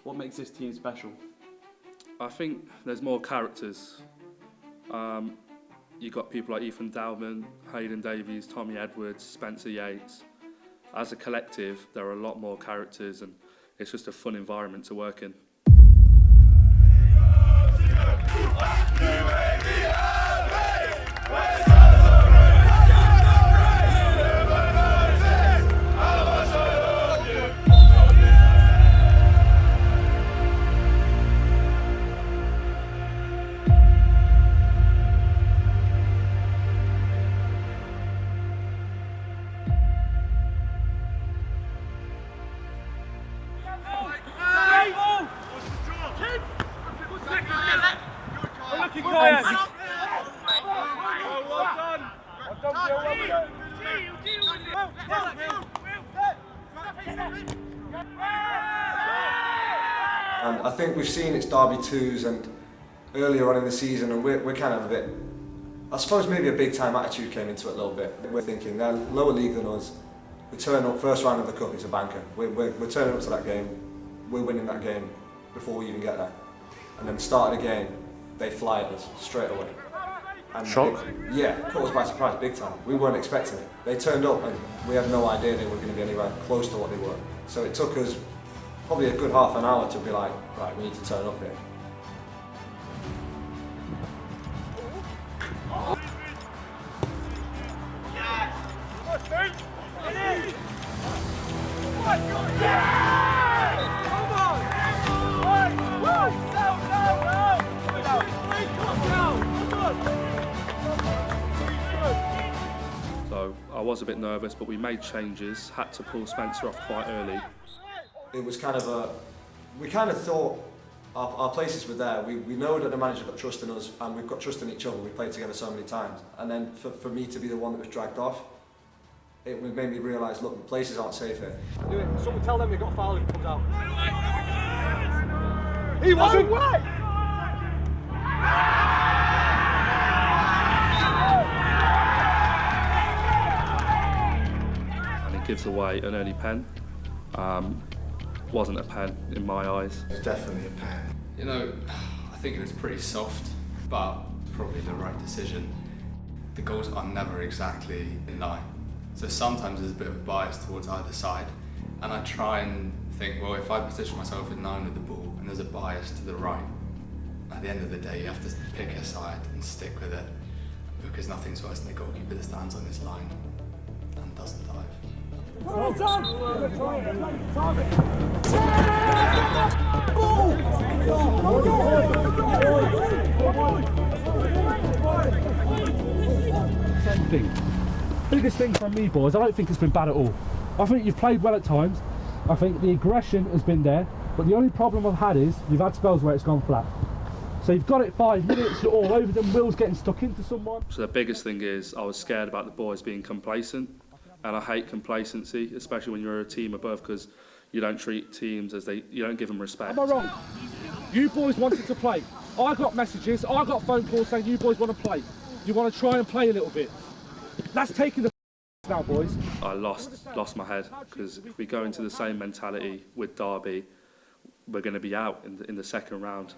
What makes this team special? I think there's more characters. You've got people like Ethan Dowman, Hayden Davies, Tommy Edwards, Spencer Yates. As a collective, there are a lot more characters and it's just a fun environment to work in. And I think we've seen it's Derby 2s and earlier on in the season, and we're kind of a bit, I suppose maybe a big time attitude came into it a little bit. We're thinking they're lower league than us, we turn up, first round of the cup, it's a banker. We're turning up to that game, we're winning that game before we even get there. And then the start of the game, they fly at us straight away. And shock? Caught us by surprise big time. We weren't expecting it. They turned up and we had no idea they were going to be anywhere close to what they were. So it took us probably a good half an hour to be like, right, we need to turn up here. So I was a bit nervous, but we made changes, had to pull Spencer off quite early. It was kind of we kind of thought our places were there. We know that the manager got trust in us and we've got trust in each other. We played together so many times. And then for me to be the one that was dragged off, it made me realise, look, the places aren't safe here. Do it. Someone tell them they got a foul if it comes out. He wasn't right! And it gives away an early pen. Wasn't a pen in my eyes. It's definitely a pen. You know, I think it was pretty soft, but probably the right decision. The goals are never exactly in line. So sometimes there's a bit of a bias towards either side. And I try and think, well, if I position myself in line with the ball and there's a bias to the right, at the end of the day, you have to pick a side and stick with it. Because nothing's worse than a goalkeeper that stands on his line and doesn't dive. Well done! Same thing. Biggest thing from me, boys, I don't think it's been bad at all. I think you've played well at times. I think the aggression has been there, but the only problem I've had is you've had spells where it's gone flat. So you've got it 5 minutes, you're all over them, Will's getting stuck into someone. So the biggest thing is I was scared about the boys being complacent, and I hate complacency, especially when you're a team above, because you don't treat teams as you don't give them respect. Am I wrong? You boys wanted to play. I got messages, I got phone calls saying you boys want to play. You want to try and play a little bit. That's taking the now, boys. I lost my head, because if we go into the same mentality with Derby, we're going to be out in the second round.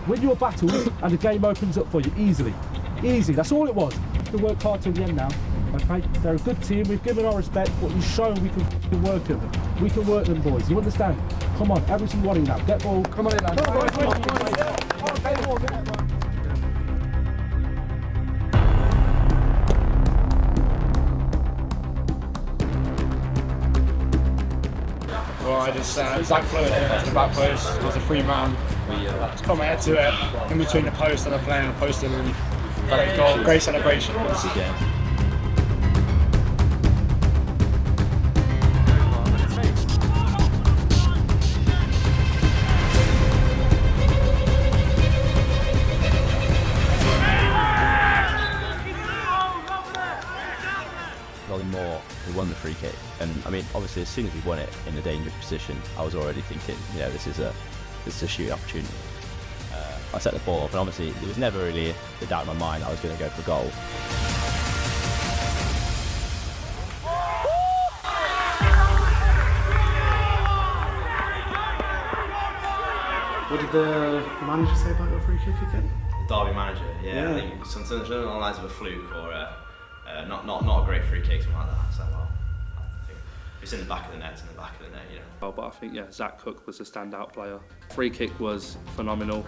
Win your battles and the game opens up for you easily. Easy, that's all it was. We worked hard till the end now. Okay, they're a good team, we've given our respect, but we've shown we can work them. We can work them, boys, you understand? Come on, every single one of you now, get ball, come on in, lads. Well, I just Zach floated it to the back post. It was a free man. Just put my head to it in between the post and the player and the post, and goal. Great celebration. More, we won the free kick, and I mean, obviously, as soon as we won it in a dangerous position, I was already thinking, you know, this is a shooting opportunity. I set the ball up, and obviously, there was never really a doubt in my mind I was going to go for a goal. What did the manager say about your free kick again? The Derby manager, yeah. I think something along the lines of a fluke or not a great free kick, something like that. So, well, I think if it's in the back of the net, it's in the back of the net, you know. Oh, but I think, yeah, Zach Cook was a standout player. Free kick was phenomenal.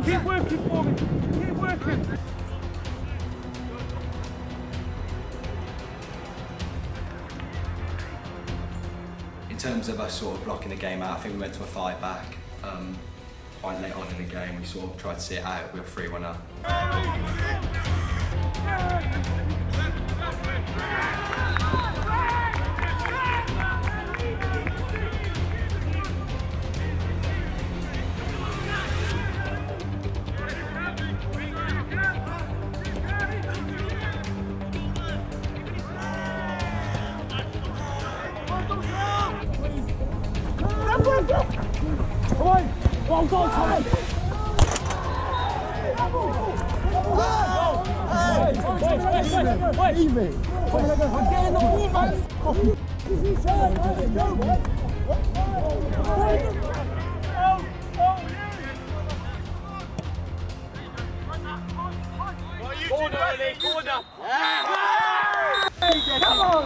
Keep working for me. Keep working. In terms of us sort of blocking the game out, I think we went to a 5-back. Quite late on in the game, we sort of tried to see it out. We were 3-1 up. Well done, Tommy! Wait, leave me! I'm getting the ball, man! Corner, Ellie, corner! Come on!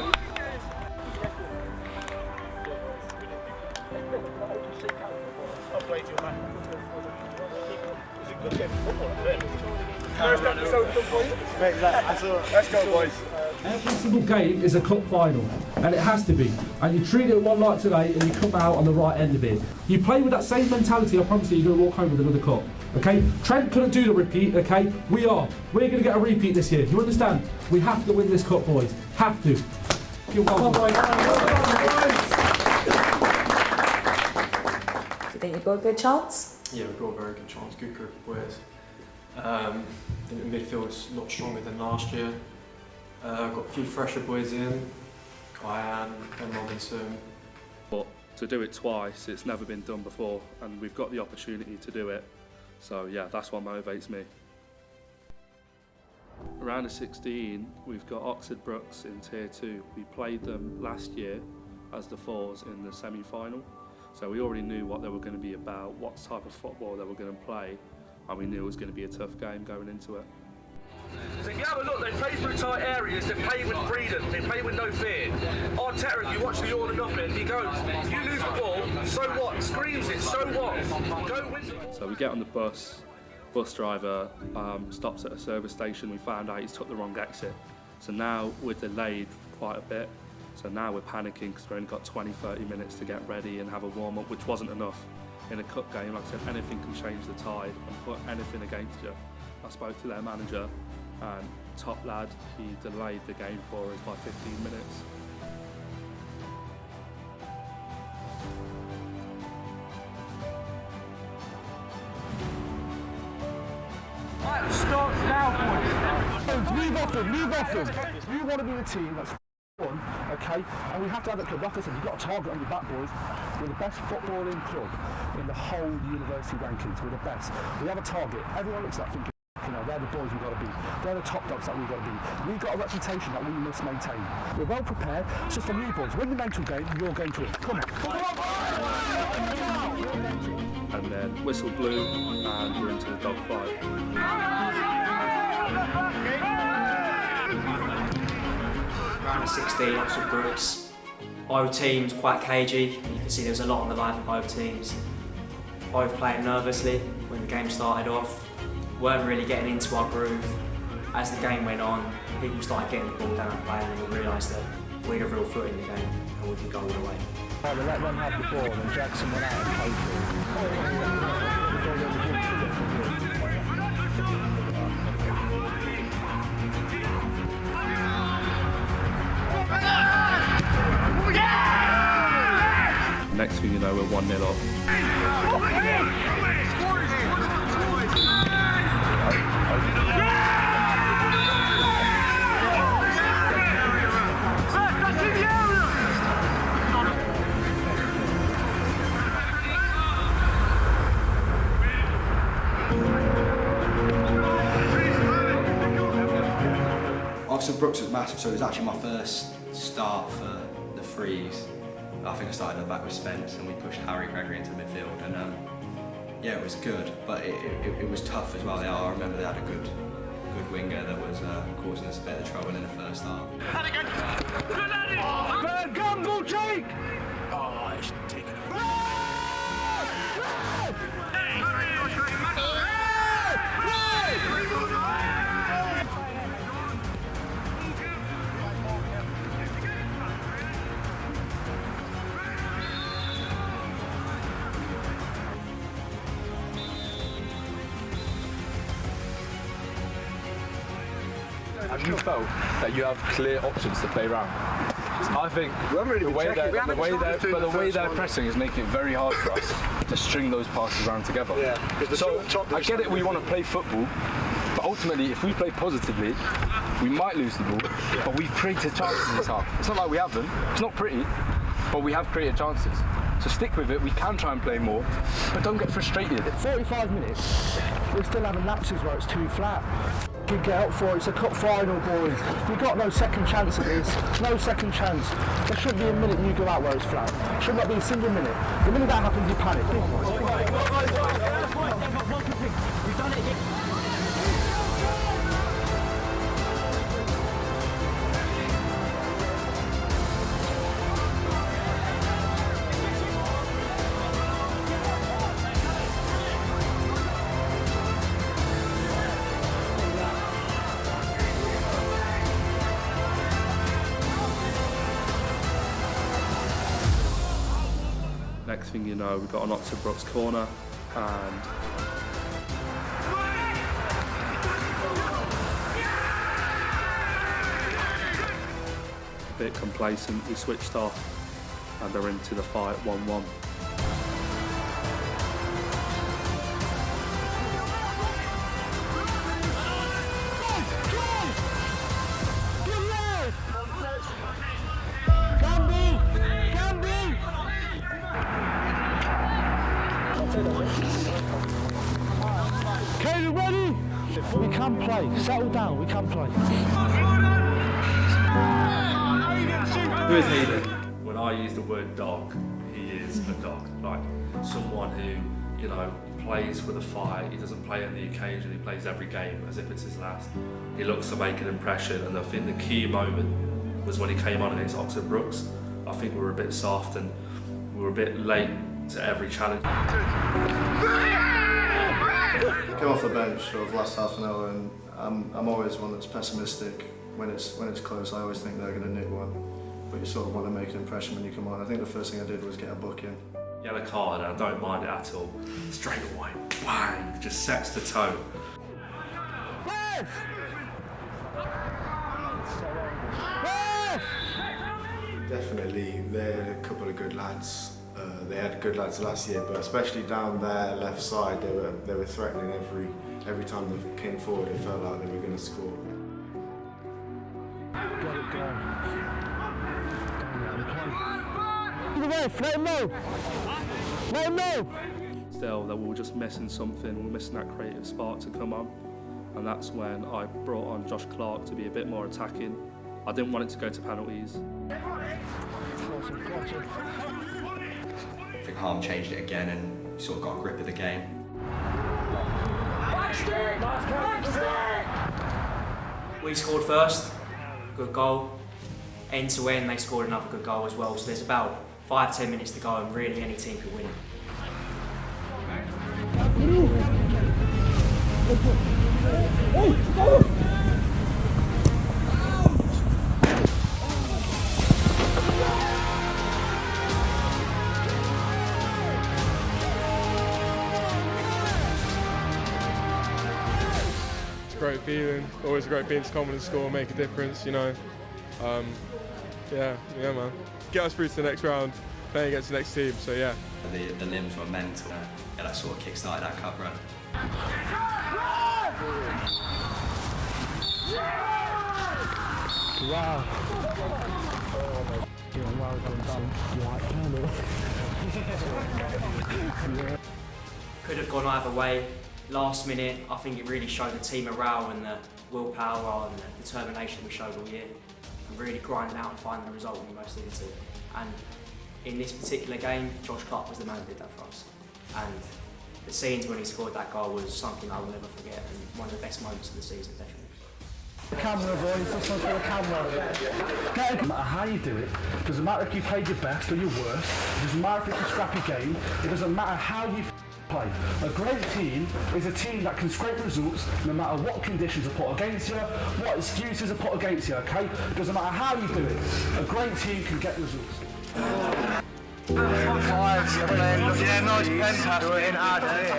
Let's go, boys. Every single game is a cup final, and it has to be. And you treat it one like today, and you come out on the right end of it. You play with that same mentality, I promise you, you're going to walk home with another cup. Okay? Trent couldn't do the repeat, okay? We're going to get a repeat this year. You understand? We have to win this cup, boys. Have to. You're welcome. Do you think you've got a good chance? Yeah, we've got a very good chance. Good group of players. I think the midfield's a lot stronger than last year. Got a few fresher boys in. Kyan, Ben Robinson. But to do it twice, it's never been done before, and we've got the opportunity to do it. So yeah, that's what motivates me. Round of 16, we've got Oxford Brooks in Tier 2. We played them last year as the Fours in the semi-final. So we already knew what they were going to be about, what type of football they were going to play, and we knew it was going to be a tough game going into it. So if you have a look, they play through tight areas, they play with freedom, they play with no fear. Arteta, if you watch the All or Nothing, he goes, if you lose the ball, so what? Screams it, so what? Go win the ball. So we get on the bus driver stops at a service station, we found out he's took the wrong exit. So now we're delayed quite a bit. So now we're panicking because we've only got 20-30 minutes to get ready and have a warm-up, which wasn't enough. In a cup game, like I said, anything can change the tide and put anything against you. I spoke to their manager, and top lad, he delayed the game for us by 15 minutes. Starts now, boys. Move off them, move off them. You want to be the team that's one, okay? And we have to have that club. Like I said, you've got a target on your back, boys. We're the best footballing club in the whole university rankings. We're the best. We have a target. Everyone looks at thinking, you know, they're the boys we've got to be. They're the top dogs that we've got to be. We've got a reputation that we must maintain. We're well prepared. It's just for you boys. Win the mental game, your game to win. Come on. And then whistle blew, and we're into the dogfight. Round of 16, Oxford Brooks. Both teams quite cagey. You can see there was a lot on the line for both teams. Both playing nervously when the game started off. Weren't really getting into our groove. As the game went on, people started getting the ball down and playing, and we realised that we had a real foot in the game and we could go all the way. Right, we'll let them have the ball and drag someone out and play through. Next thing you know, we're 1-0 up. Oxford Brooks was massive, so it was actually my first start for the threes. I think I started in the back with Spence and we pushed Harry Gregory into midfield, and yeah, it was good, but it was tough as well. I remember they had a good winger that was causing us a bit of trouble in the first half. Gamble take! Oh, it's taken a Have you felt that you have clear options to play around? I think the way they're pressing is making it very hard for us to string those passes around together. Yeah, so I get it, we want to play football, but ultimately if we play positively, we might lose the ball, but we've created chances this half. It's not like we haven't, it's not pretty, but we have created chances. So stick with it, we can try and play more, but don't get frustrated. 45 minutes, we're still having lapses where it's too flat. You get out for it, it's a cup final, boys. You've got no second chance at this, no second chance. There shouldn't be a minute you go out where it's flat. Should not be a single minute. The minute that happens, you panic. We've done it again. Next thing you know, we've got an Oxford Brooks corner and a bit complacent, we switched off and they're into the fight 1-1. Caleb, ready? We can play. Settle down, we can play. Who is he then? When I use the word dog, he is a dog. Like someone who, you know, plays for the fight. He doesn't play on the occasion, he plays every game as if it's his last. He looks to make an impression, and I think the key moment was when he came on against Oxford Brooks. I think we were a bit soft and we were a bit late to every challenge. Came off the bench sort of last half an hour, and I'm always one that's pessimistic when it's close. I always think they're going to nick one, but you sort of want to make an impression when you come on. I think the first thing I did was get a book in. Yellow card, and I don't mind it at all. Straight away, bang, just sets the tone. Definitely, they're a couple of good lads. They had good lads last year, but especially down their left side, they were threatening every time they came forward. It felt like they were going to score. Let him know. Let him know. Still, that we were just missing something. We were missing that creative spark to come on, and that's when I brought on Josh Clark to be a bit more attacking. I didn't want it to go to penalties. I think Harm changed it again and sort of got a grip of the game. We scored first, good goal. End to end, they scored another good goal as well. So there's about 5-10 minutes to go, and really any team could win it. Great feeling, always a great feeling to come and score and make a difference, you know. Yeah, man. Get us through to the next round, playing against the next team, so yeah. The limbs were mental, yeah, that sort of kick-started that cup run. Wow. Could have gone either way. last minute, I think it really showed the team morale and the willpower and the determination we showed all year. And really grinding out and finding the result when we most needed to. And in this particular game, Josh Clark was the man who did that for us. And the scenes when he scored that goal was something I will never forget, and one of the best moments of the season, definitely. The camera, boys, this one's for the camera. No matter how you do it, doesn't matter if you played your best or your worst, it doesn't matter if it's a scrappy game, it doesn't matter how you play. A great team is a team that can scrape results no matter what conditions are put against you, what excuses are put against you, okay? It doesn't matter how you do it, a great team can get results. Fives, you're playing. Yeah, nice pen pass. We're in our tier.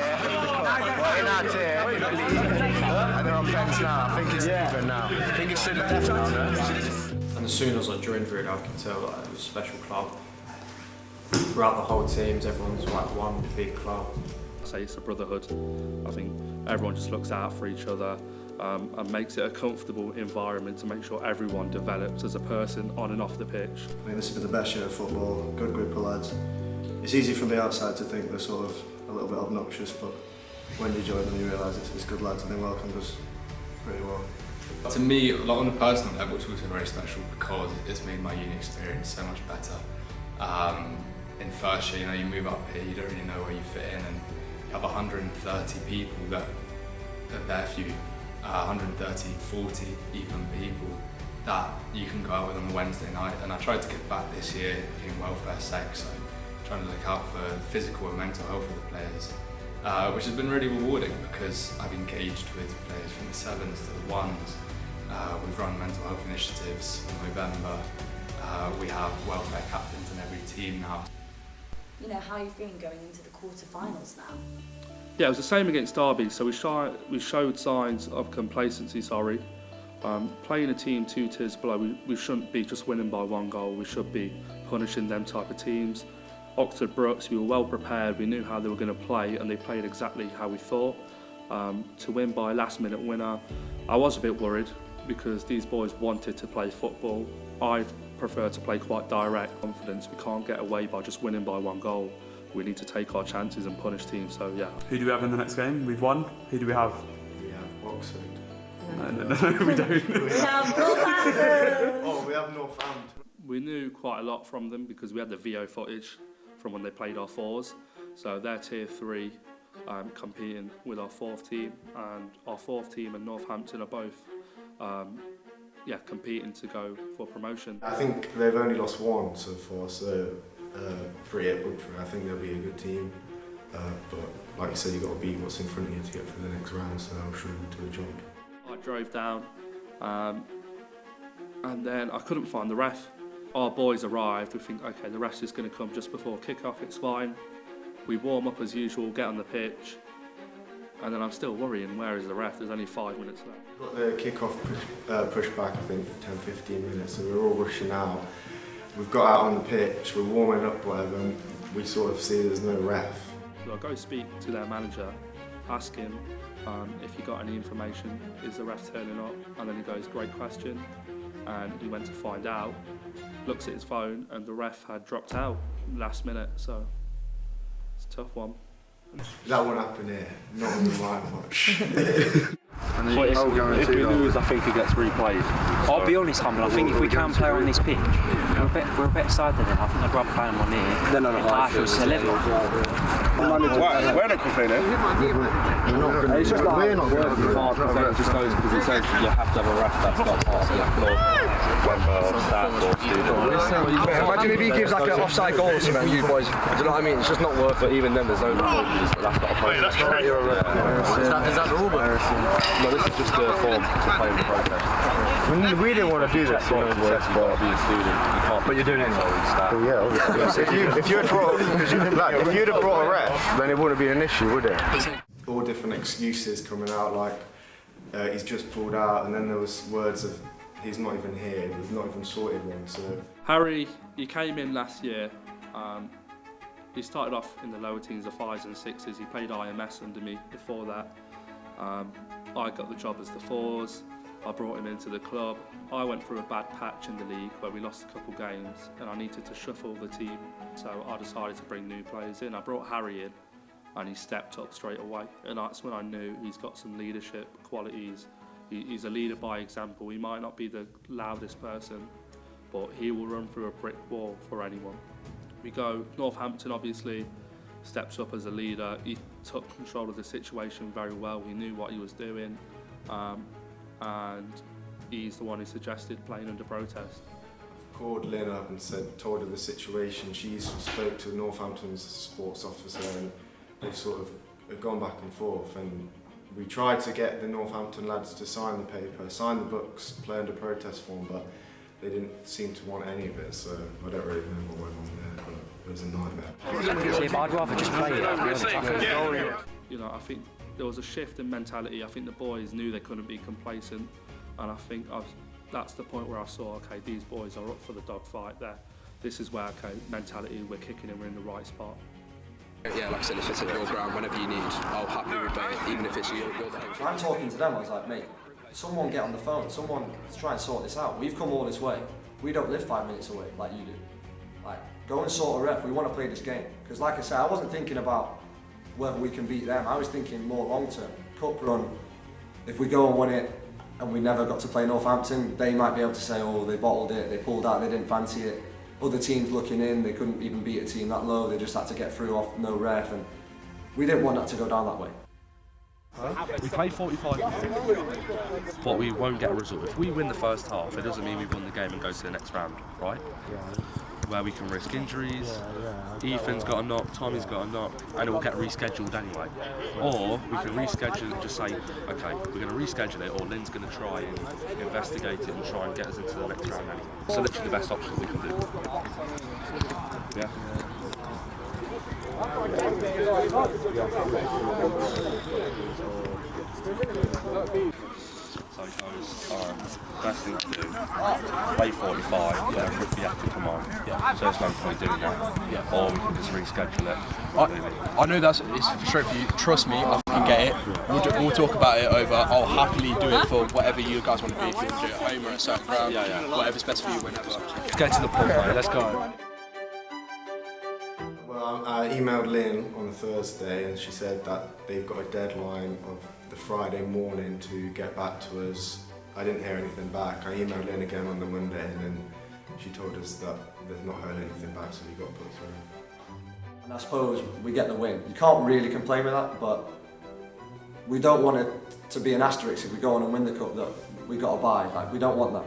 We're in our tier. And they're on pens now. I think it's even now. I think it's soon left now, no? And as soon as I joined, really, I could tell that it was a special club. Throughout the whole teams, everyone's like one big club. I say it's a brotherhood. I think everyone just looks out for each other and makes it a comfortable environment to make sure everyone develops as a person on and off the pitch. I mean, this has been the best year of football, good group of lads. It's easy from the outside to think they're sort of a little bit obnoxious, but when you join them you realise it's good lads and they welcomed us pretty well. To me, like on a personal level, it's also very special because it's made my uni experience so much better. In first year, you move up here, you don't really know where you fit in, and you have 130 people that are there for you, 130, 40 even people that you can go out with on a Wednesday night. And I tried to give back this year in welfare's sake, so trying to look out for physical and mental health of the players, which has been really rewarding because I've engaged with players from the sevens to the ones. We've run mental health initiatives in November. We have welfare captains in every team now. You know, how are you feeling going into the quarter-finals now? Yeah, it was the same against Derby, so we showed signs of complacency, playing a team 2 tiers below, we shouldn't be just winning by 1 goal, we should be punishing them type of teams. Oxford Brooks, we were well prepared, we knew how they were going to play and they played exactly how we thought. To win by a last minute winner, I was a bit worried because these boys wanted to play football. I prefer to play quite direct confidence. We can't get away by just winning by 1 goal. We need to take our chances and punish teams, so yeah. Who do we have in the next game? We've won. Who do we have? We have Oxford. No, we don't. We have Northampton! Oh, we have Northampton. We knew quite a lot from them because we had the VO footage from when they played our 4s. So they're tier 3, competing with our 4th team, and our 4th team and Northampton are both competing to go for promotion. I think they've only lost 1 so far, so pretty good for it. I think they'll be a good team, but like you said, you've got to beat what's in front of you to get through the next round, so I'm sure we'll do a job. I drove down and then I couldn't find the ref. Our boys arrived, we think, okay, the ref's just going to come just before kick-off, it's fine. We warm up as usual, get on the pitch, and then I'm still worrying, where is the ref? There's only 5 minutes left. Got the kick-off push back, I think, 10-15 minutes, so we're all rushing out. We've got out on the pitch, we're warming up, whatever, and we sort of see there's no ref. So I go speak to their manager, ask him if he got any information, is the ref turning up? And then he goes, great question. And he went to find out, looks at his phone, and the ref had dropped out last minute, so it's a tough one. That won't happen here, not on the right much. But if we lose, I think it gets replayed. I'll be honest, Humble, I think if we can play on this pitch, we're a better side than them. I think I'd rather play them on here. Then on a high field. It's a level. We're not complaining. It's just like we're not working hard because it just goes because it says you have to have a ref that's not part of the club. Imagine if he gives like an offside goal or something, you boys, do you know what I mean? It's just not worth it. Even then, there's no point. That's not a point. Is that the rule book? No, this is just a form to play in the protest. We didn't want to do this, you know, you've got to be a student. You can't. But you're doing it. Well, yeah, obviously. if you had brought a ref, then it wouldn't be an issue, would it? All different excuses coming out, like he's just pulled out, and then there was words of he's not even here, we've not even sorted one. So Harry, he came in last year. He started off in the lower teams of 5s and 6s. He played IMS under me before that. I got the job as the 4s. I brought him into the club. I went through a bad patch in the league where we lost a couple games and I needed to shuffle the team. So I decided to bring new players in. I brought Harry in and he stepped up straight away. And that's when I knew he's got some leadership qualities. He's a leader by example. He might not be the loudest person, but he will run through a brick wall for anyone. We go, Northampton obviously steps up as a leader. He took control of the situation very well. He knew what he was doing, and he's the one who suggested playing under protest. Called Lynn up and told her the situation. She's spoke to Northampton's sports officer, and they've sort of gone back and forth. And we tried to get the Northampton lads to sign the paper, sign the books, play under protest form, but they didn't seem to want any of it. So I don't really know what went on there, but it was a nightmare. I'd rather just play it. You know, I think there was a shift in mentality. I think the boys knew they couldn't be complacent, and I think that's the point where I saw, okay, these boys are up for the dogfight there. This is where, okay, mentality, we're kicking and we're in the right spot. Yeah, like I said, if it's at your ground, whenever you need, I'll happily play it, even if it's your game. I'm talking to them, I was like, mate, someone get on the phone, someone try and sort this out. We've come all this way. We don't live 5 minutes away like you do. Like, go and sort a ref, we want to play this game. Because like I said, I wasn't thinking about whether we can beat them, I was thinking more long term. Cup run, if we go and win it, and we never got to play Northampton, they might be able to say, oh, they bottled it, they pulled out, they didn't fancy it. Other teams looking in, they couldn't even beat a team that low, they just had to get through off no ref, and we didn't want that to go down that way. We played 45 minutes, but we won't get a result. If we win the first half, it doesn't mean we've won the game and go to the next round, right? Where we can risk injuries, Ethan's got a knock, Tommy's got a knock, and it will get rescheduled anyway. Or we can reschedule it and just say, okay, we're going to reschedule it, or Lynn's going to try and investigate it and try and get us into the next round anyway. So literally the best option we can do. Yeah. So guys, best thing to do, play 45, yeah, rugby have to come on. Yeah. So there's no point doing that. Yeah. Or we can just reschedule it. I know it's straight for you. Trust me, I can get it. We'll talk about it over. I'll happily do it for whatever you guys want to do. If you want to do it at home or at a certain ground, whatever's best for you, whenever. Let's get to the point, mate. Let's go. Well, I emailed Lynn on Thursday, and she said that they've got a deadline of the Friday morning to get back to us. I didn't hear anything back. I emailed Lynn again on the Monday, and then she told us that they've not heard anything back, so we got put through. And I suppose we get the win. You can't really complain with that, but we don't want it to be an asterisk if we go on and win the cup that we got to buy. Like, we don't want that.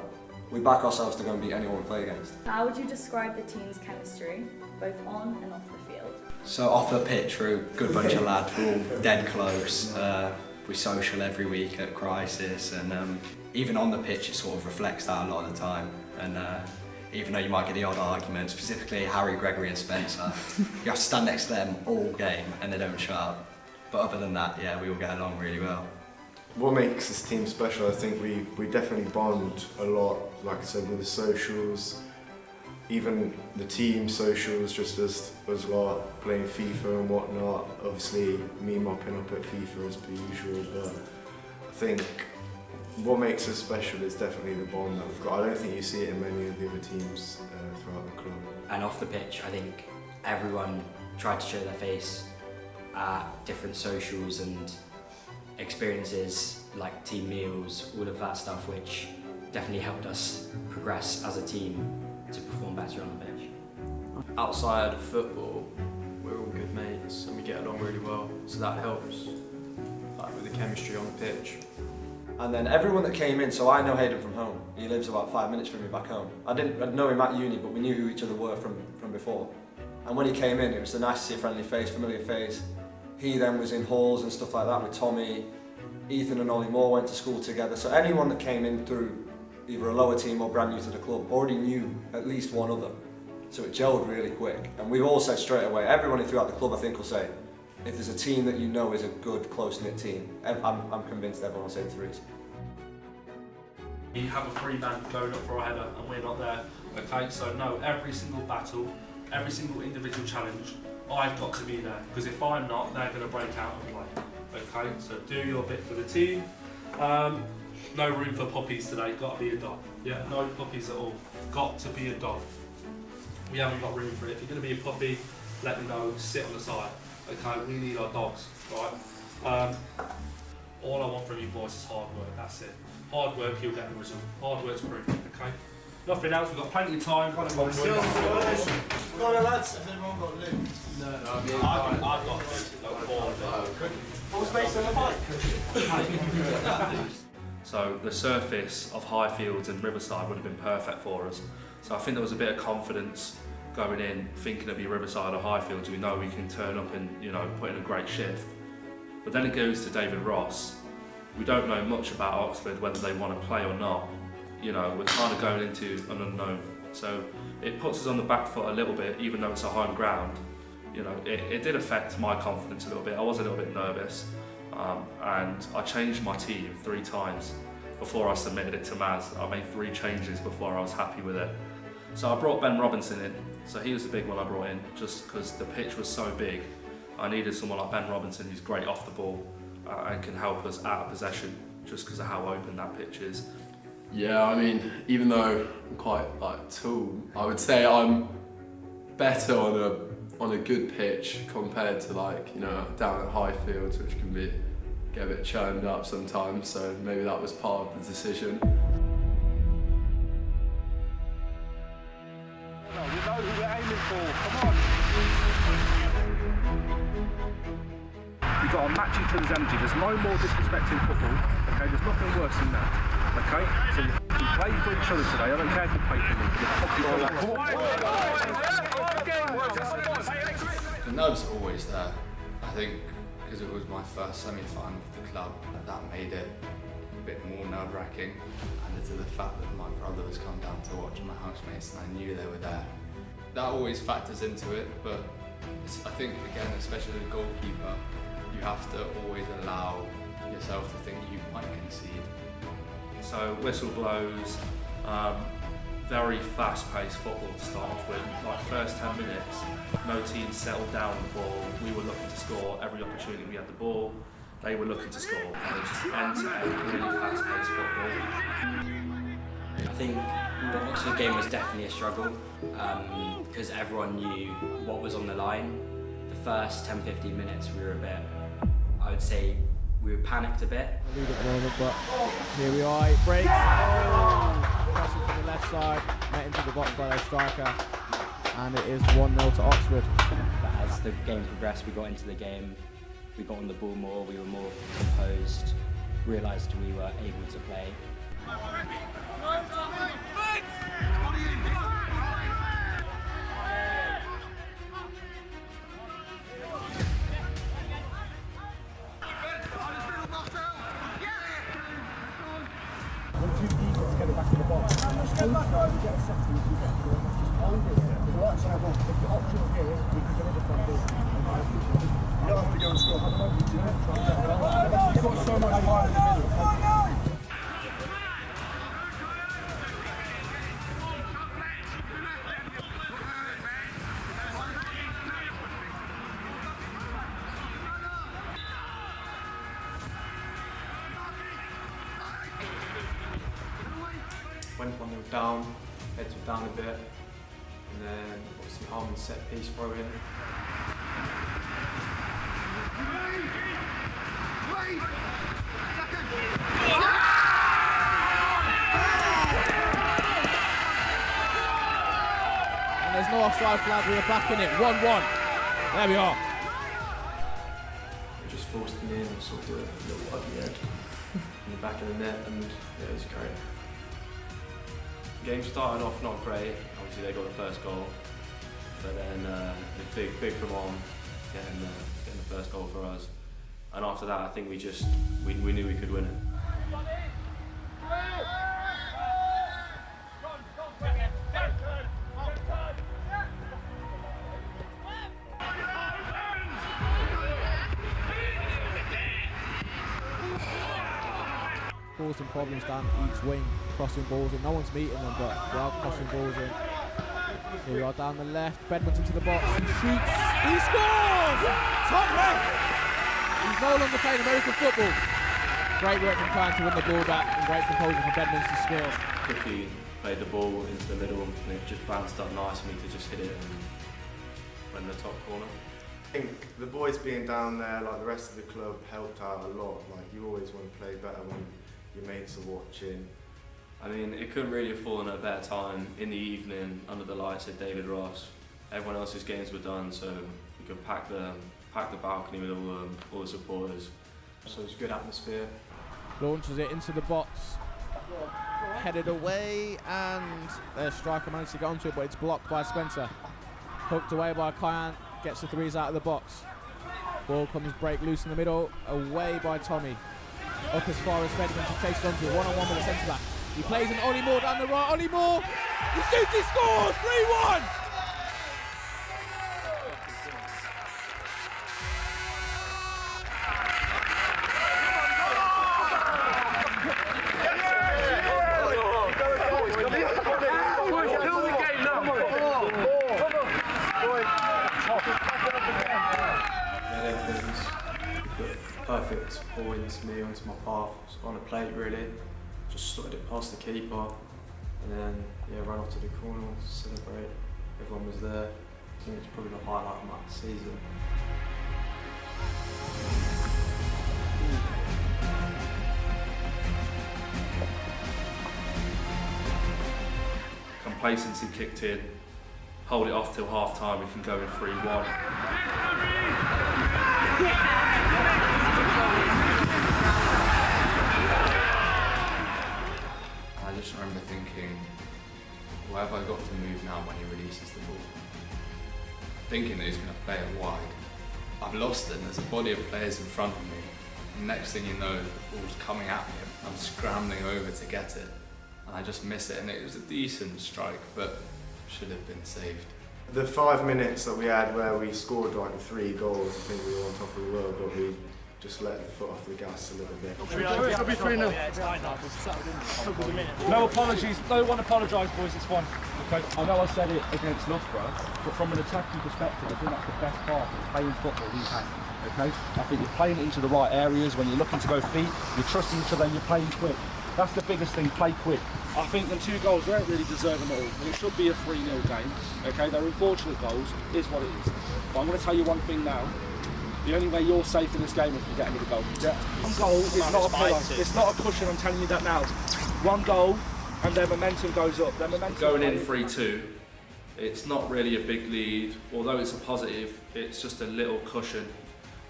We back ourselves to go and beat anyone we play against. How would you describe the team's chemistry, both on and off the field? So off the pitch, we're a good bunch of lads. We're all dead close. We social every week at Crisis, and even on the pitch, it sort of reflects that a lot of the time. And even though you might get the odd argument, specifically Harry, Gregory, and Spencer, you have to stand next to them all game, and they don't shut up. But other than that, yeah, we all get along really well. What makes this team special, I think we definitely bond a lot, like I said, with the socials, even the team socials, just as well, playing FIFA and whatnot. Obviously, me mopping up at FIFA as per usual, but I think what makes us special is definitely the bond that we've got. I don't think you see it in many of the other teams throughout the club. And off the pitch, I think everyone tried to show their face at different socials and experiences like team meals, all of that stuff, which definitely helped us progress as a team to perform better on the pitch. Outside of football, we're all good mates and we get along really well, so that helps, like with the chemistry on the pitch. And then everyone that came in, so I know Hayden from home. He lives about 5 minutes from me back home. I didn't know him at uni, but we knew who each other were from before. And when he came in, it was so nice to see a friendly face, familiar face. He then was in halls and stuff like that with Tommy. Ethan and Ollie Moore went to school together. So anyone that came in through either a lower team or brand new to the club already knew at least one other. So it gelled really quick. And we've all said straight away, everyone throughout the club I think will say, if there's a team that you know is a good, close-knit team, I'm convinced everyone will say the Threes. You have a free man going up for a header and we're not there. Okay, so no, every single battle, every single individual challenge, I've got to be there, because if I'm not, they're going to break out and play. Okay, so do your bit for the team. No room for puppies today, got to be a dog. Yeah, no puppies at all, got to be a dog. We haven't got room for it. If you're going to be a puppy, let me know, sit on the side. Okay, we need our dogs, right? All I want from you boys is hard work, that's it. Hard work, you'll get the result. Hard work's proof, okay? Nothing else, we've got plenty of time. Come on, lads. Has everyone got Luke? No, I've got Full space on the bike. So the surface of Highfields and Riverside would have been perfect for us. So I think there was a bit of confidence going in, thinking it'd be Riverside or Highfields. We know we can turn up and put in a great shift. But then it goes to David Ross. We don't know much about Oxford, whether they want to play or not. We're kind of going into an unknown. So it puts us on the back foot a little bit, even though it's a home ground. It did affect my confidence a little bit. I was a little bit nervous. And I changed my team 3 times before I submitted it to Maz. I made 3 changes before I was happy with it. So I brought Ben Robinson in. So he was the big one I brought in, just because the pitch was so big. I needed someone like Ben Robinson who's great off the ball and can help us out of possession, just because of how open that pitch is. Yeah, I mean, even though I'm quite tall, I would say I'm better on a good pitch compared to down at Highfields, which can get a bit churned up sometimes. So maybe that was part of the decision. We know who we're aiming for. Come on. You've got to match each other's energy. There's no more disrespect in football. Okay, there's nothing worse than that. Okay, so you play for each other today. I don't care if you play for me. The nerves are always there. I think because it was my first semi-final for the club, that made it a bit more nerve-wracking. Added to the fact that my brother was come down to watch my housemates and I knew they were there. That always factors into it, but I think again, especially the goalkeeper, you have to always allow yourself to think you might concede. So whistle blows, very fast-paced football to start off with. Like first 10 minutes, no team settled down on the ball. We were looking to score every opportunity we had the ball. They were looking to score. And it was just end-to-end, really fast-paced football. I think the Oxford game was definitely a struggle because everyone knew what was on the line. The first 10-15 minutes we were a bit, I would say, we were panicked a bit. Lead at the moment, but here we are, it breaks. Crossing from the left side, met into the box by their striker, and it is 1-0 to Oxford. But as the game progressed, we got into the game, we got on the ball more, we were more composed, realised we were able to play. When two keepers get it back in the box, get a second, you get just hold it. Because like I said, if the option here, we can get it from this. You don't have to go and score. You've got so much wide in the middle. Went 1-0 down, heads were down a bit, and then obviously Harmon's set piece throw in. And there's no offside flag, we are back in it, 1-1. There we are. It just forced me in, sort of a little ugly head in the back of the net, and yeah, it was great. Game started off not great. Obviously they got the first goal, but then it was big from on getting the first goal for us. And after that, I think we knew we could win it. Causing problems down each wing, crossing balls in. No one's meeting them, but they are crossing balls in. Here we are down the left. Bedman's into the box. He shoots. He scores! Top left! He's no longer playing American football. Great work from Klein to win the ball back, and great composure from Bedman's to score. Quickly played the ball into the middle, and it just bounced up nice for me to just hit it and went in the top corner. I think the boys being down there, like the rest of the club, helped out a lot. Like you always want to play better when your mates are watching. I mean, it couldn't really have fallen at a better time in the evening under the lights at David Ross. Everyone else's games were done, so we could pack the balcony with all the supporters. So it was a good atmosphere. Launches it into the box. Headed away, and their striker managed to get onto it, but it's blocked by Spencer. Hooked away by Kyan, gets the threes out of the box. Ball comes break loose in the middle, away by Tommy. Up as far as Bedman to chase onto it, one-on-one with the centre back. He plays an Ollie Moore down the right. Ollie Moore, he shoots, he scores! 3-1! Perfect ball into me, onto my path, on a plate really. Just slotted it past the keeper, and then ran off to the corner to celebrate. Everyone was there. I think it's probably the highlight of my season. Complacency kicked in. Hold it off till half time, we can go in 3-1. I just remember thinking, where have I got to move now when he releases the ball? Thinking that he's going to play it wide. I've lost it, and there's a body of players in front of me. And next thing you know, the ball's coming at me. I'm scrambling over to get it, and I just miss it. And it was a decent strike, but should have been saved. The 5 minutes that we had where we scored like the 3 goals, I think we were on top of the world, but we just let the foot off the gas a little bit. It'll be 3-0. No apologies, no one apologise boys, it's fine. Okay. I know I said it against Loughborough, but from an attacking perspective, I think that's the best part of playing football we've had. Okay? I think you're playing it into the right areas. When you're looking to go feet, you're trusting each other and you're playing quick. That's the biggest thing, play quick. I think them 2 goals, they don't really deserve them at all. And it should be a 3-0 game. Okay, they're unfortunate goals, is what it is. But I'm going to tell you one thing now. The only way you're safe in this game is if you get another goal. Yeah. One goal is not a pillar. It's not a cushion, I'm telling you that now. One goal and their momentum goes up. Their momentum Going in 3-2, it's not really a big lead. Although it's a positive, it's just a little cushion.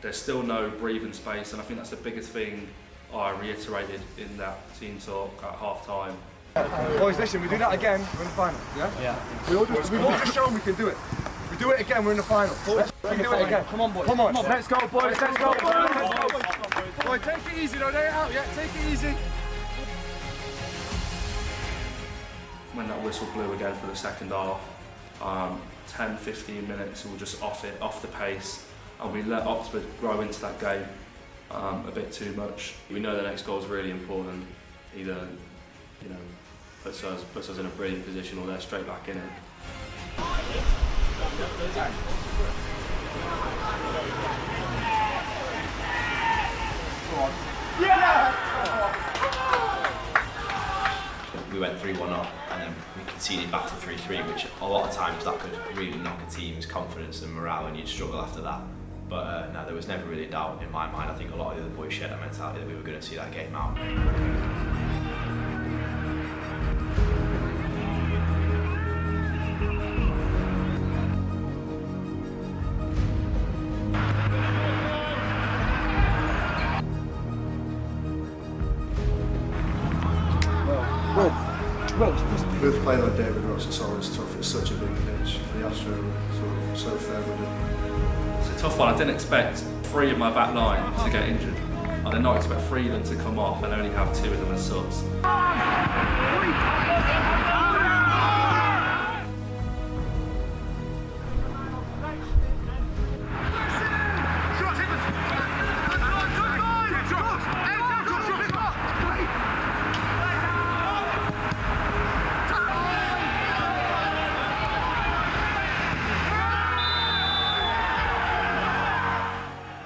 There's still no breathing space, and I think that's the biggest thing I reiterated in that team talk at half-time. Boys, listen, we do that again, we're in the final, yeah? Yeah. We've all just shown we can do it. We do it again, we're in the final. Let's do it again. Come on, boys. Come on. Let's go, boys. Let's go, boys. Boys, take it easy, though. They're out, yeah? Take it easy. When that whistle blew again for the second half, 10-15 minutes, we were just off the pace, and we let Oxford grow into that game a bit too much. We know the next goal is really important. Either, puts us in a brilliant position, or they're straight back in it. We went 3-1 up and then we conceded back to 3-3, which a lot of times that could really knock a team's confidence and morale, and you'd struggle after that. But no, there was never really doubt in my mind. I think a lot of the other boys shared that mentality that we were going to see that game out. With playing like David Ross, it's always tough. It's such a big pitch. The Astro sort of so fair with it. It's a tough one. I didn't expect 3 of my back line to get injured. I did not expect 3 of them to come off and only have 2 of them as subs.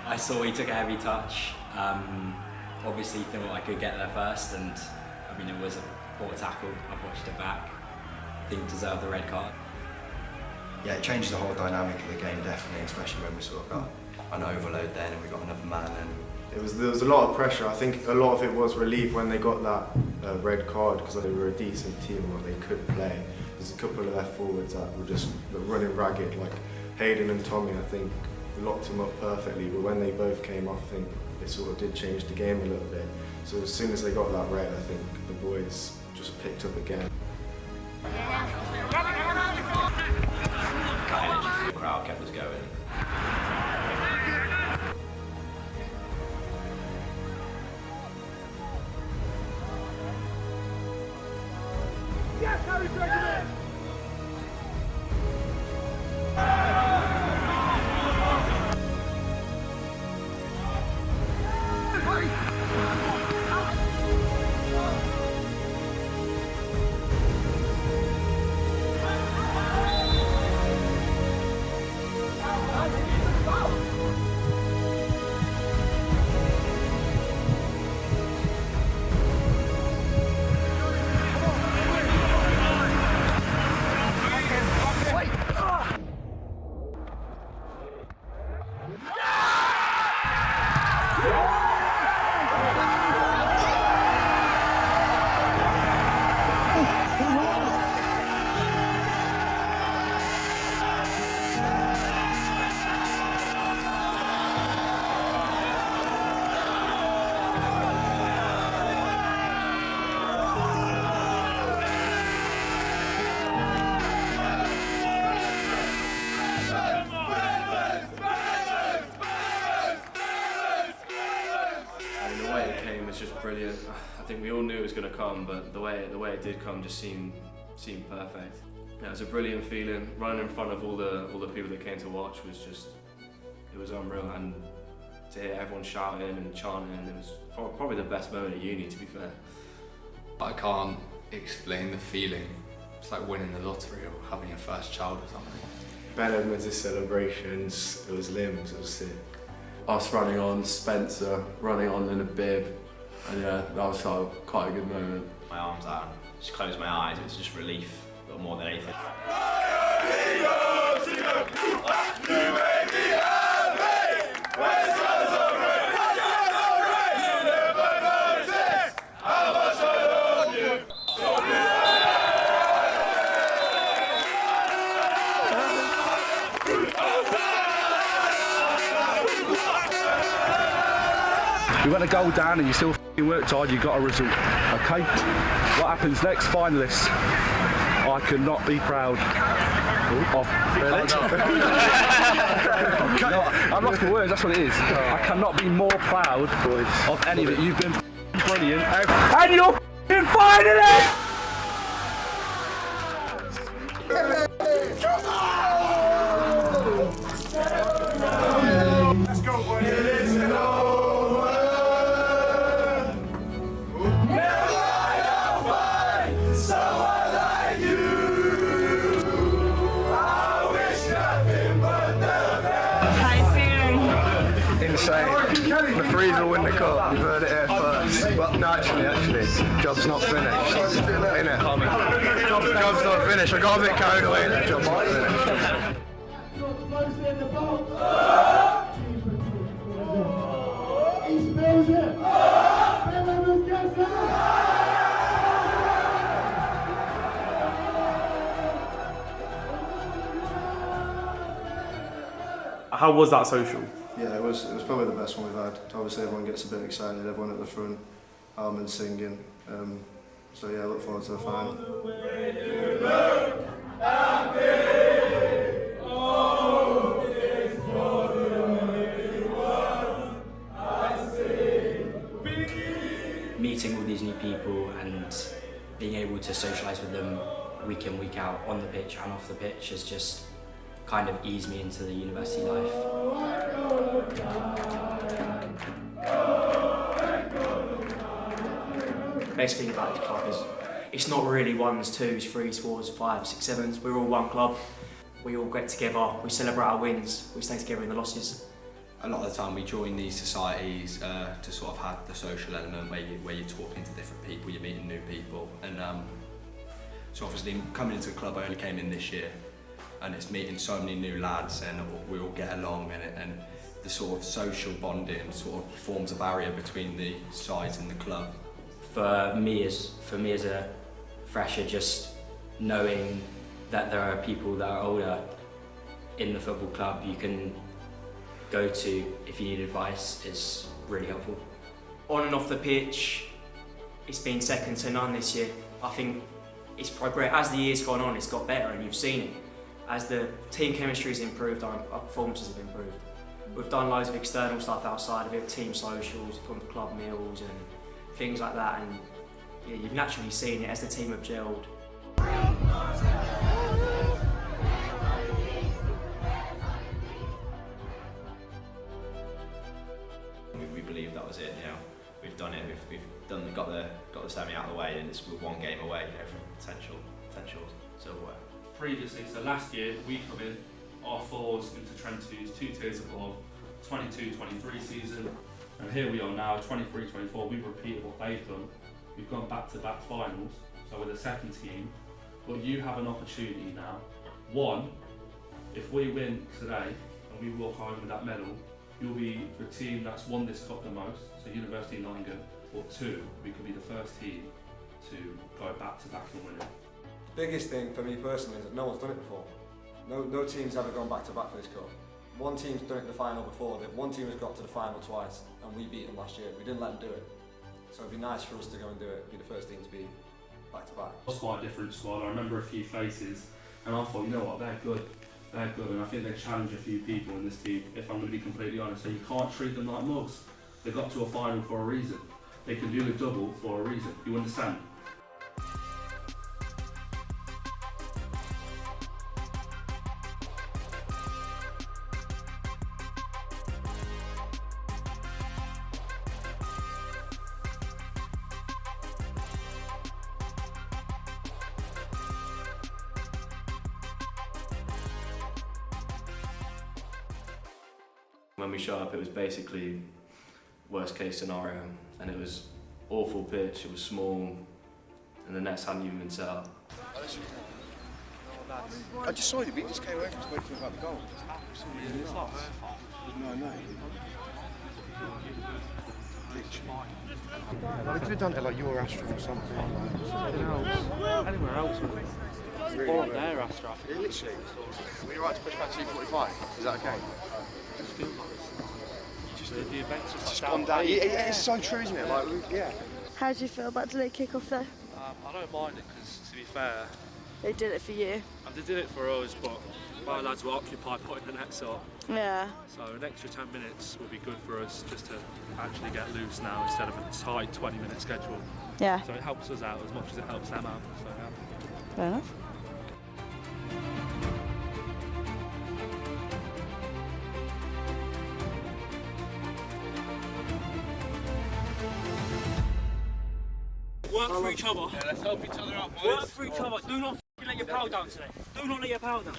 I saw he took a heavy touch. Obviously thought I could get there first, and I mean it was a poor tackle. I've watched it back. I think he deserved the red card. yeah, it changes the whole dynamic of the game, definitely, especially when we sort of got an overload then and we got another man. And there was a lot of pressure. I think a lot of it was relief when they got that red card, because they were a decent team where they could play. There's a couple of left forwards that were just running ragged, like Hayden and Tommy. I think locked him up perfectly, but when they both came off, I think it sort of did change the game a little bit. So as soon as they got that red, I think the boys just picked up again. That energy from the crowd kept us going. Yes, Harry Gregory! Brilliant. I think we all knew it was going to come, but the way it did come just seemed perfect. Yeah, it was a brilliant feeling. Running in front of all the people that came to watch it was unreal, and to hear everyone shouting and chanting, it was probably the best moment at uni, to be fair. I can't explain the feeling. It's like winning the lottery or having your first child or something. Ben Edmonds' celebrations, it was limbs, it was sick. Us running on, Spencer running on in a bib, and yeah, that was quite a good moment. My arms out, just closed my eyes, it was just relief, but more than anything. You went a goal down and you still worked hard, you got a result, okay? What happens next, finalists? I could not be proud of... Really? I'm lost for words, that's what it is. I cannot be more proud of any of it. You've been brilliant. And you're finalists! Let's go, boys. Insane. The Freeze will win the cup. You've heard it here first. Well, no, actually, job's not finished. Innit? Job's not finished. I got a bit carried away. The job's not finished. He spills it. How was that social? Yeah, it was probably the best one we've had. Obviously everyone gets a bit excited, everyone at the front, Armin singing. So yeah, I look forward to the final. Meeting all these new people and being able to socialise with them week in, week out, on the pitch and off the pitch, has just kind of eased me into the university life. The best thing about this club is it's not really ones, twos, threes, fours, fives, six, sevens. We're all one club. We all get together, we celebrate our wins, we stay together in the losses. A lot of the time we join these societies to sort of have the social element where you're talking to different people, you're meeting new people, and so obviously coming into the club, I only came in this year, and it's meeting so many new lads, and we all get along, and the sort of social bonding sort of forms a barrier between the sides and the club. For me as a fresher, just knowing that there are people that are older in the football club you can go to if you need advice is really helpful. On and off the pitch, it's been second to none this year. I think it's progressed. As the year's gone on, it's got better, and you've seen it. As the team chemistry's improved, our performances have improved. We've done loads of external stuff outside of it, team socials, gone to club meals and things like that, and yeah, you've naturally seen it as the team have gelled. We believe that was it. You know, we've done it. We've got the semi out of the way, and it's with one game away. You know, from potential silverware. Previously, so last year we come in, our fours into Trent 2s, 2 tiers above, 22-23 season, and here we are now, 23-24. We've repeated what they've done. We've gone back-to-back finals, so we're the second team. But you have an opportunity now. One, if we win today and we walk home with that medal, you'll be the team that's won this cup the most, so University of Nottingham. Or two, we could be the first team to go back-to-back and win it. The biggest thing for me personally is that no one's done it before. No team's ever gone back-to-back for this cup. One team's done it in the final before. One team has got to the final twice, and we beat them last year. We didn't let them do it. So it'd be nice for us to go and do it, be the first team to be back-to-back. It was quite a different squad. I remember a few faces, and I thought, you know what, they're good, and I think they challenge a few people in this team, if I'm going to be completely honest. So you can't treat them like mugs. They got to a final for a reason. They can do the double for a reason. You understand? When we showed up, it was basically worst case scenario, and it was awful pitch, it was small, and the nets hadn't even been set up. I just saw you, we just came over and spoke to you about the goal. It's not her fault. No. Well, they could have done it like your Astra or something. Anywhere else would be. Or up there, Astra. Yeah, literally. Were you right to push back to 2:45? Is that okay? The events are just gone down. It's so true, isn't it? Like, yeah. How do you feel about delayed kick-off though? I don't mind it because, to be fair, They did it for you. and they did it for us, but my lads were occupied putting the nets up. Yeah. So an extra 10 minutes would be good for us just to actually get loose now instead of a tight 20-minute schedule. Yeah. So it helps us out as much as it helps them out. So, yeah. Fair enough. Work for each other. Yeah, let's help each other out, boys. Work for each other. Do not let your power down today. Do not let your power down.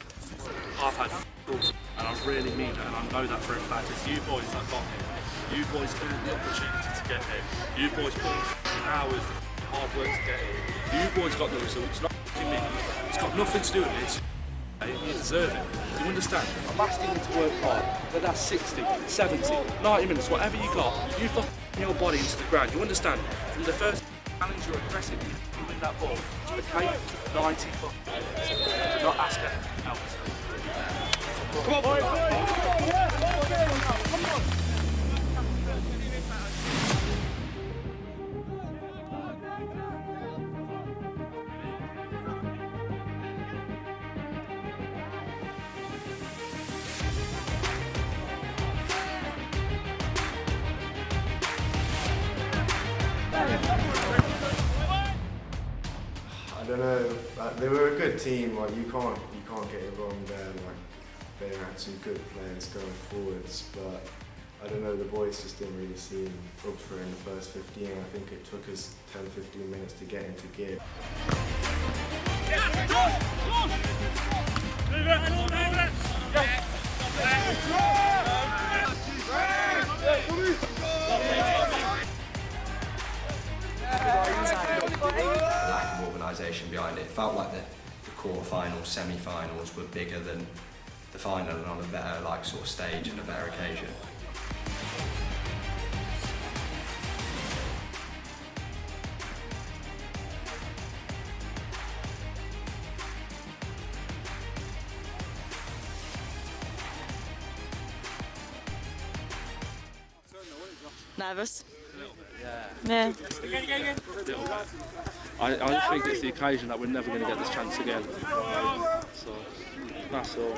I've had calls, and I really mean it, and I know that for a fact. It's you boys that got here. You boys earned the opportunity to get here. You boys put in hours of hard work to get here. You boys got the results, not me. It's got nothing to do with this. You deserve it. Do you understand? I'm asking you to work hard. Whether that's 60, 70, 90 minutes, whatever you got, you fucking your body into the ground. You understand? From the first challenge, you're aggressive. You win that ball. Okay? 90 fucking minutes. Do not ask anything else. Come on, boys! Come on! I don't know. They were a good team. Like you can't get it wrong there. Like they had some good players going forwards, but I don't know. The boys just didn't really seem up for it in the first 15. I think it took us 10-15 minutes to get into gear. The lack of organisation behind it. It felt like the quarter-finals, semi-finals were bigger than the final and on a better sort of stage and a better occasion. Nervous? A little bit, yeah. Yeah. Little bit. I just think it's the occasion that we're never going to get this chance again. So, that's all.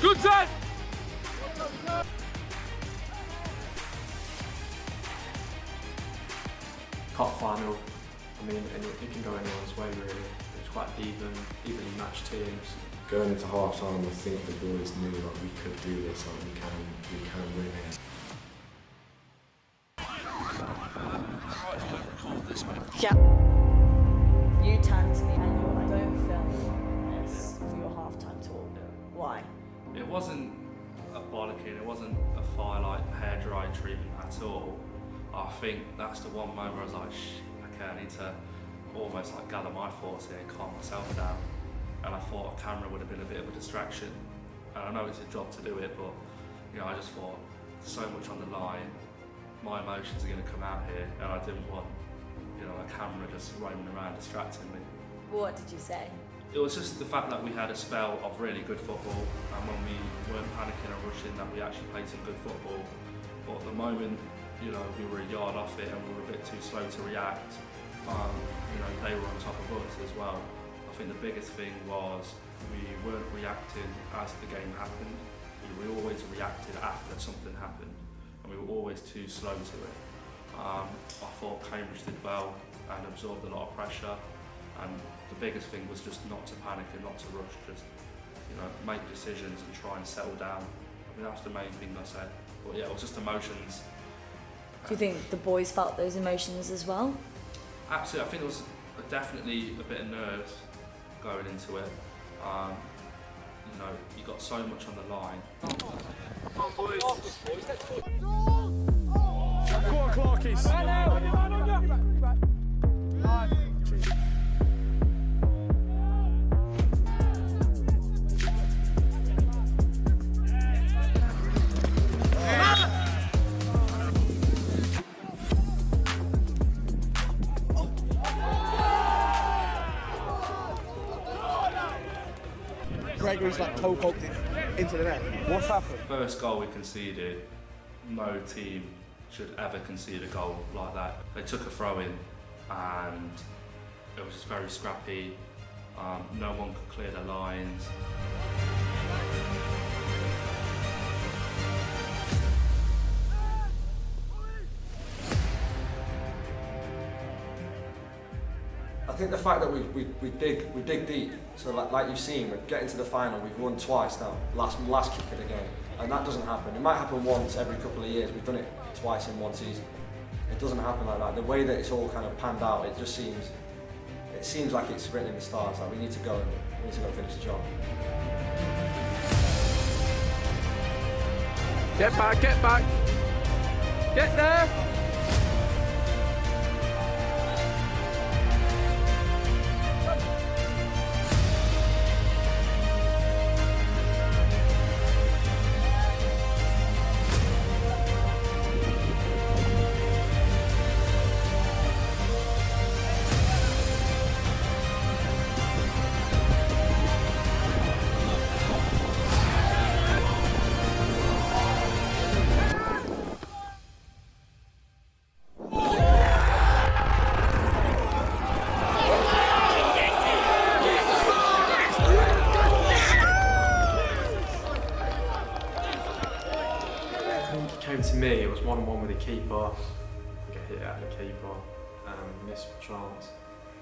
Good set! Cup final, I mean, it can go anyone's way really. It's quite evenly matched teams. Going into half time, I think the boys knew that we could do this, like we can win it. Yeah. You turned to me and you're like, don't film this for your half-time talk. Why? It wasn't a bollocking, it wasn't a firelight hairdry treatment at all. I think that's the one moment where I was like, okay, I need to almost gather my thoughts here and calm myself down. And I thought a camera would have been a bit of a distraction. And I know it's a job to do it, but I just thought so much on the line. My emotions are going to come out here, and I didn't want, a camera just roaming around distracting me. What did you say? It was just the fact that we had a spell of really good football, and when we weren't panicking and rushing, that we actually played some good football. But at the moment, we were a yard off it and we were a bit too slow to react. They were on top of us as well. I think the biggest thing was we weren't reacting as the game happened. We always reacted after something happened, and we were always too slow to it. I thought Cambridge did well and absorbed a lot of pressure, and the biggest thing was just not to panic and not to rush, just make decisions and try and settle down. I mean, that's the main thing I said. But yeah, it was just emotions. Do you think the boys felt those emotions as well? Absolutely, I think there was definitely a bit of nerves going into it. You got so much on the line. Go on, Clarkies. Gregory's toe poked it into the net. What's happened? First goal we conceded, no team should ever concede a goal like that. They took a throw in and it was just very scrappy. No one could clear their lines. I think the fact that we dig deep, so like you've seen, we're getting to the final, we've won twice now, last kick of the game, and that doesn't happen. It might happen once every couple of years. We've done it twice in one season. It doesn't happen like that. The way that it's all kind of panned out, it seems like it's written in the stars. Like we need to go and finish the job. Get back, get there. Came to me, it was 1-on-1 with the keeper, get hit at the keeper, missed chance,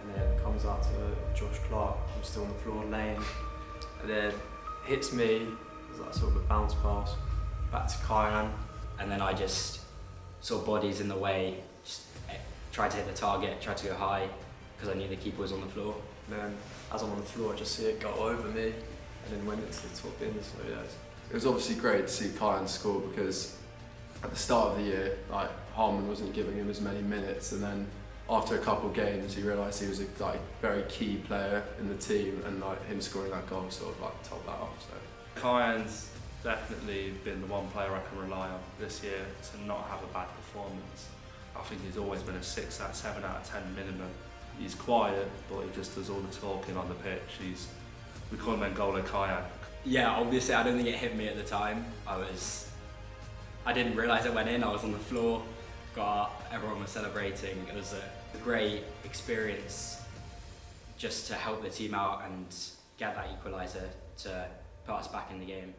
and then comes out to Josh Clark, I'm still on the floor laying, and then hits me, It was like sort of a bounce pass back to Kyan. And then I just saw bodies in the way, just tried to hit the target, tried to go high, because I knew the keeper was on the floor. And then as I'm on the floor, I just see it go over me and then went into the top bin. So yeah. It was obviously great to see Kyan score because at the start of the year, like Harmon wasn't giving him as many minutes, and then after a couple of games, he realised he was a very key player in the team, and like him scoring that goal sort of like topped that off. So Kyan's definitely been the one player I can rely on this year to not have a bad performance. I think he's always been a 7 out of 10 minimum. He's quiet, but he just does all the talking on the pitch. We call him N'Golo Kyan. Yeah, obviously I don't think it hit me at the time. I didn't realise it went in. I was on the floor, got up, everyone was celebrating. It was a great experience just to help the team out and get that equaliser to put us back in the game.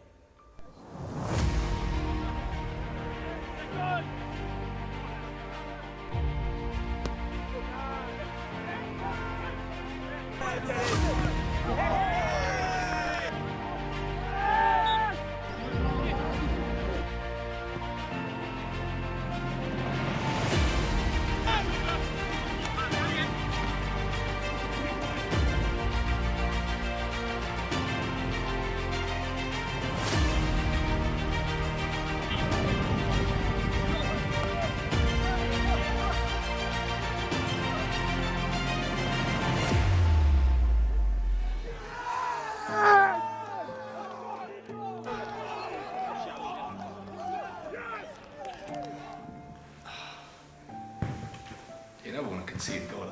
You never want to concede a goal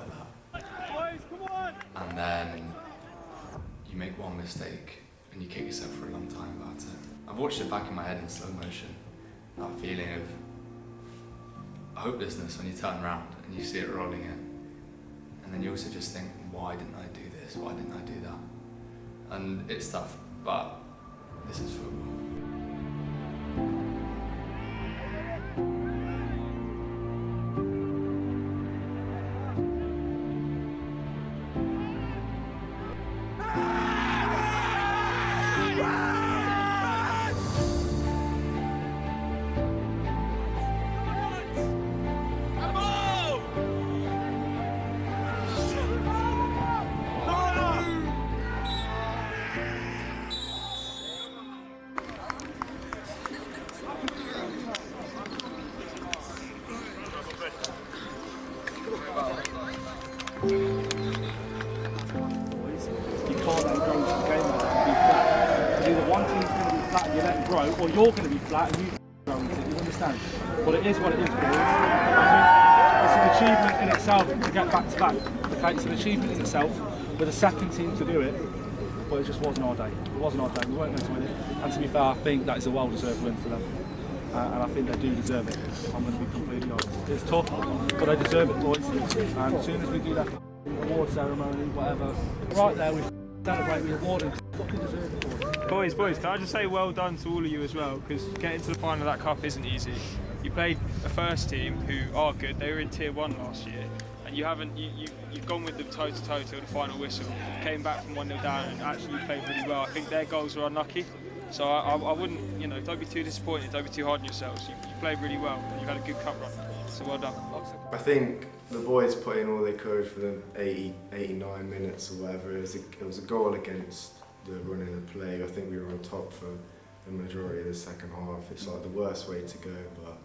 like that. And then you make one mistake and you kick yourself for a long time about it. I've watched it back in my head in slow motion. That feeling of hopelessness when you turn around and you see it rolling in. And then you also just think, why didn't I do this? Why didn't I do that? And it's tough, but this is football. You can't let go to the game like that and be flat. Because either one team's going to be flat and you let them grow, or you're going to be flat and you grow into it. You understand? But it is what it is, boys. I think it's an achievement in itself to get back to back. Okay, it's an achievement in itself with a second team to do it. But it just wasn't our day. It wasn't our day. We weren't going to win it. And to be fair, I think that is a well-deserved win for them. And I think they do deserve it. I'm going to be completely honest. It's tough, but they deserve it, boys. And as soon as we do that award ceremony, whatever, right there we celebrate, we award them. Fucking deserve it, boys. Boys, can I just say well done to all of you as well, because getting to the final of that cup isn't easy. You played a first team who are good. They were in Tier 1 last year, and you've gone with them toe to toe till the final whistle. Came back from 1-0 down and actually played really well. I think their goals were unlucky. So I wouldn't, don't be too disappointed, don't be too hard on yourselves. You played really well and you've had a good cup run, so well done. I think the boys put in all they could for the 89 minutes or whatever. It was a goal against the run of the play. I think we were on top for the majority of the second half. It's like the worst way to go, but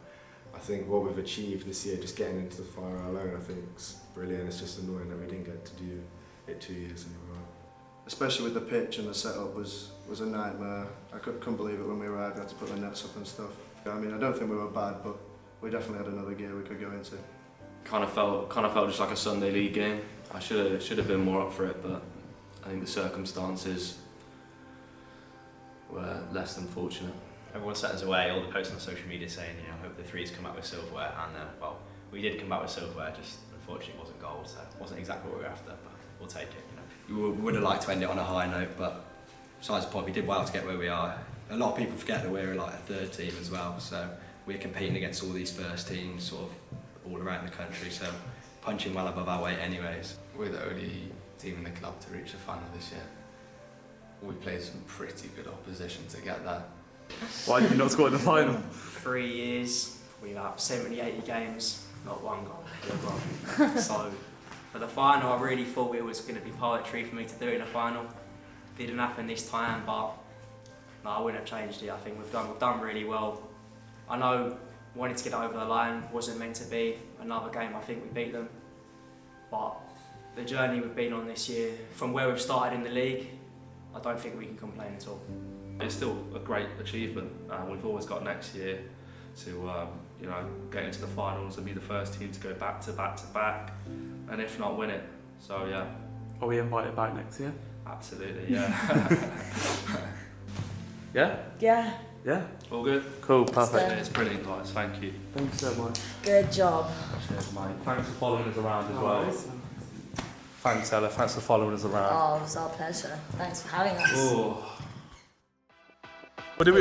I think what we've achieved this year, just getting into the final alone, I think is brilliant. It's just annoying that we didn't get to do it 2 years in a row. Especially with the pitch and the setup was a nightmare. I couldn't believe it when we arrived. We had to put the nets up and stuff. I mean, I don't think we were bad, but we definitely had another gear we could go into. Kind of felt just like a Sunday league game. I should have been more up for it, but I think the circumstances were less than fortunate. Everyone sent us away, all the posts on social media saying, I hope the threes come back with silverware, and well, we did come back with silverware, just unfortunately it wasn't gold, so it wasn't exactly what we were after, but we'll take it. You would have liked to end it on a high note, but besides the point, we did well to get where we are. A lot of people forget that we're like a third team as well, so we're competing against all these first teams sort of all around the country, so punching well above our weight anyways. We're the only team in the club to reach the final this year. we played some pretty good opposition to get there. Why did you not score in the final? 3 years, we had 70, 80 games, not one goal. So for the final, I really thought it was going to be poetry for me to do it in the final. Didn't happen this time, but no, I wouldn't have changed it. I think we've done really well. I know wanting to get over the line wasn't meant to be another game. I think we beat them, but the journey we've been on this year, from where we've started in the league, I don't think we can complain at all. It's still a great achievement. We've always got next year to get into the finals and be the first team to go back to back to back, and if not, win it. So yeah. Are we invited back next year? Absolutely, yeah. Yeah? Yeah. Yeah. All good? Cool, perfect. It's brilliant, guys. Thank you. Thanks so much. Good job. Cheers, mate. Thanks for following us around as well. Thanks, Ella. Thanks for following us around. Oh, it was our pleasure. Thanks for having us. Oh. What did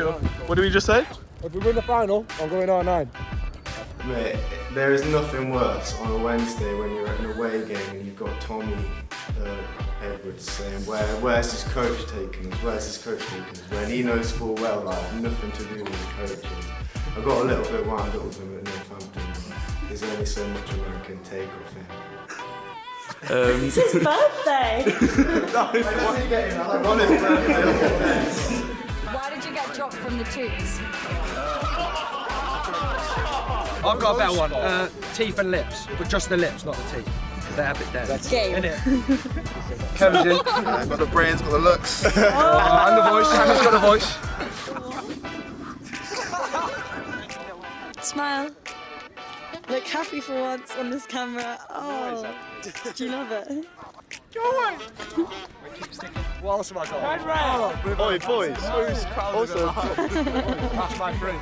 we just say? If we win the final, I'm going R9. Mate, there is nothing worse on a Wednesday when you're at an away game and you've got Tommy Edwards saying, where's his coach taking us? Where's his coach taking us? When he knows full well, like, nothing to do with the coaching. I got a little bit wound up with him at Northampton, but there's only so much a man can take off him. It's his birthday! Why did you get dropped from the twos? I've got a better one. Teeth and lips, but just the lips, not the teeth. They're a bit dead. That's game. Innit? Kevin's in. Got the brains, got the looks. And the voice. Hannah's got the voice. Smile. Look happy for once on this camera. Oh, do you love it? Go away. What else have I got? Red. Boys. Also, That's my friend.